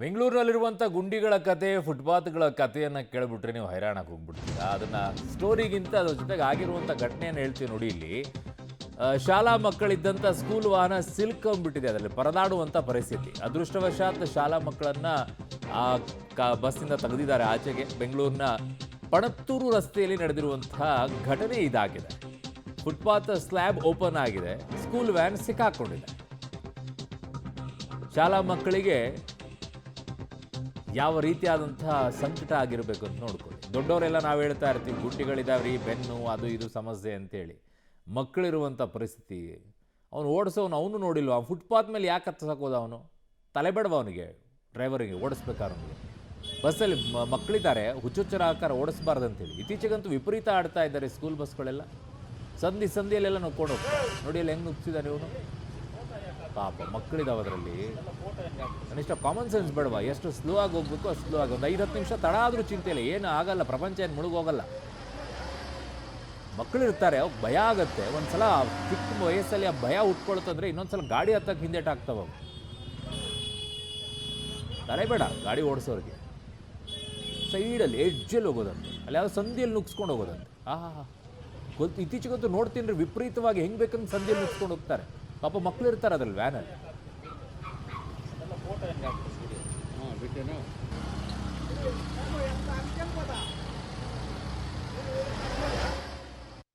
ಬೆಂಗಳೂರಿನಲ್ಲಿರುವಂಥ ಗುಂಡಿಗಳ ಕತೆ ಫುಟ್ಪಾತ್ಗಳ ಕಥೆಯನ್ನು ಕೇಳಿಬಿಟ್ರೆ ನೀವು ಹೈರಾಣಕ್ಕೆ ಹೋಗ್ಬಿಡ್ತೀರಾ. ಅದನ್ನು ಸ್ಟೋರಿಗಿಂತ ಅದ್ರ ಜೊತೆಗೆ ಆಗಿರುವಂಥ ಘಟನೆಯನ್ನು ಹೇಳ್ತೀವಿ ನೋಡಿ. ಇಲ್ಲಿ ಶಾಲಾ ಮಕ್ಕಳಿದ್ದಂಥ ಸ್ಕೂಲ್ ವಾಹನ ಸಿಲ್ಕೊಂಡ್ಬಿಟ್ಟಿದೆ, ಅದರಲ್ಲಿ ಪರದಾಡುವಂಥ ಪರಿಸ್ಥಿತಿ. ಅದೃಷ್ಟವಶಾತ್ ಶಾಲಾ ಮಕ್ಕಳನ್ನು ಬಸ್ಸಿಂದ ತೆಗೆದಿದ್ದಾರೆ ಆಚೆಗೆ. ಬೆಂಗಳೂರಿನ ಪಣತ್ತೂರು ರಸ್ತೆಯಲ್ಲಿ ನಡೆದಿರುವಂತಹ ಘಟನೆ ಇದಾಗಿದೆ. ಫುಟ್ಪಾತ್ ಸ್ಲ್ಯಾಬ್ ಓಪನ್ ಆಗಿದೆ, ಸ್ಕೂಲ್ ವ್ಯಾನ್ ಸಿಕ್ಕಾಕೊಂಡಿದೆ. ಶಾಲಾ ಮಕ್ಕಳಿಗೆ ಯಾವ ರೀತಿಯಾದಂತಹ ಸಂಕಟ ಆಗಿರಬೇಕು ಅಂತ ನೋಡ್ಕೊಳ್ಳಿ. ದೊಡ್ಡವರೆಲ್ಲ ನಾವು ಹೇಳ್ತಾ ಇರ್ತೀವಿ ಗುಂಡಿಗಳಿದಾವ್ರಿ, ಬೆನ್ನು ಅದು ಇದು ಸಮಸ್ಯೆ ಅಂತೇಳಿ. ಮಕ್ಕಳಿರುವಂಥ ಪರಿಸ್ಥಿತಿ, ಅವನು ಓಡಿಸೋನು ಅವನು ನೋಡಿಲ್ವ, ಆ ಫುಟ್ಪಾತ್ ಮೇಲೆ ಯಾಕೆ ಹತ್ತಸೋಕೋದ ಅವನು? ತಲೆ ಬೇಡವ ಅವನಿಗೆ, ಡ್ರೈವರಿಗೆ ಓಡಿಸ್ಬೇಕಾದ್ರೆ ಅವನಿಗೆ. ಬಸ್ಸಲ್ಲಿ ಮಕ್ಕಳಿದ್ದಾರೆ, ಹುಚ್ಚುಚ್ಚರ ಆಕಾರ ಓಡಿಸ್ಬಾರ್ದಂತೇಳಿ. ಇತ್ತೀಚೆಗಂತೂ ವಿಪರೀತ ಆಡ್ತಾ ಇದ್ದಾರೆ ಸ್ಕೂಲ್ ಬಸ್ಗಳೆಲ್ಲ. ಸಂದಿಯಲ್ಲೆಲ್ಲ ನೋಡ್ಕೊಂಡು ಹೋಗ್ತಾರೆ. ನೋಡಿ ಅಲ್ಲಿ ಹೆಂಗೆ ನುಗ್ಸಿದ್ದಾರೆ ಇವನು. ಪಾಪ ಮಕ್ಕಳಿದಾವೆ ಅದರಲ್ಲಿ. ಕನಿಷ್ಠ ಕಾಮನ್ ಸೆನ್ಸ್ ಬೇಡವಾ? ಎಷ್ಟು ಸ್ಲೋ ಆಗಿ ಹೋಗ್ಬೇಕು ಅಷ್ಟು ಸ್ಲೋ ಆಗಿ. ಒಂದು 5-10 ನಿಮಿಷ ತಡ ಆದರೂ ಚಿಂತೆ ಇಲ್ಲ, ಏನು ಆಗಲ್ಲ, ಪ್ರಪಂಚ ಏನು ಮುಳುಗೋಗಲ್ಲ. ಮಕ್ಕಳಿರ್ತಾರೆ, ಅವ್ರಿಗೆ ಭಯ ಆಗುತ್ತೆ. ಒಂದ್ಸಲ ಚಿಕ್ಕ ವಯಸ್ಸಲ್ಲಿ ಆ ಭಯ ಉಟ್ಕೊಳ್ತಂದ್ರೆ ಇನ್ನೊಂದ್ಸಲ ಗಾಡಿ ಹತ್ತಕ್ಕೆ ಹಿಂದೇಟ್ ಆಗ್ತಾವ. ತಲೆ ಬೇಡ ಗಾಡಿ ಓಡಿಸೋರಿಗೆ. ಸೈಡಲ್ಲಿ ಎಡ್ಜಲ್ಲಿ ಹೋಗೋದಂತೆ, ಅಲ್ಲಿ ಯಾವ್ದೋ ಸಂದಿಯಲ್ಲಿ ನುಗ್ಸ್ಕೊಂಡು ಹೋಗೋದಂತೆ. ಇತ್ತೀಚೆಗಂತೂ ನೋಡ್ತೀನಿ ರೀ, ವಿಪರೀತವಾಗಿ ಹೆಂಗೆ ಬೇಕಂದ್ರೆ ಸಂದಿಯಲ್ಲಿ ನುಗ್ಸ್ಕೊಂಡು ಹೋಗ್ತಾರೆ. ಪಾಪ ಮಕ್ಕಳು ಇರ್ತಾರೆ ಅದ್ರಲ್ಲಿ ವ್ಯಾನಲ್ಲಿ.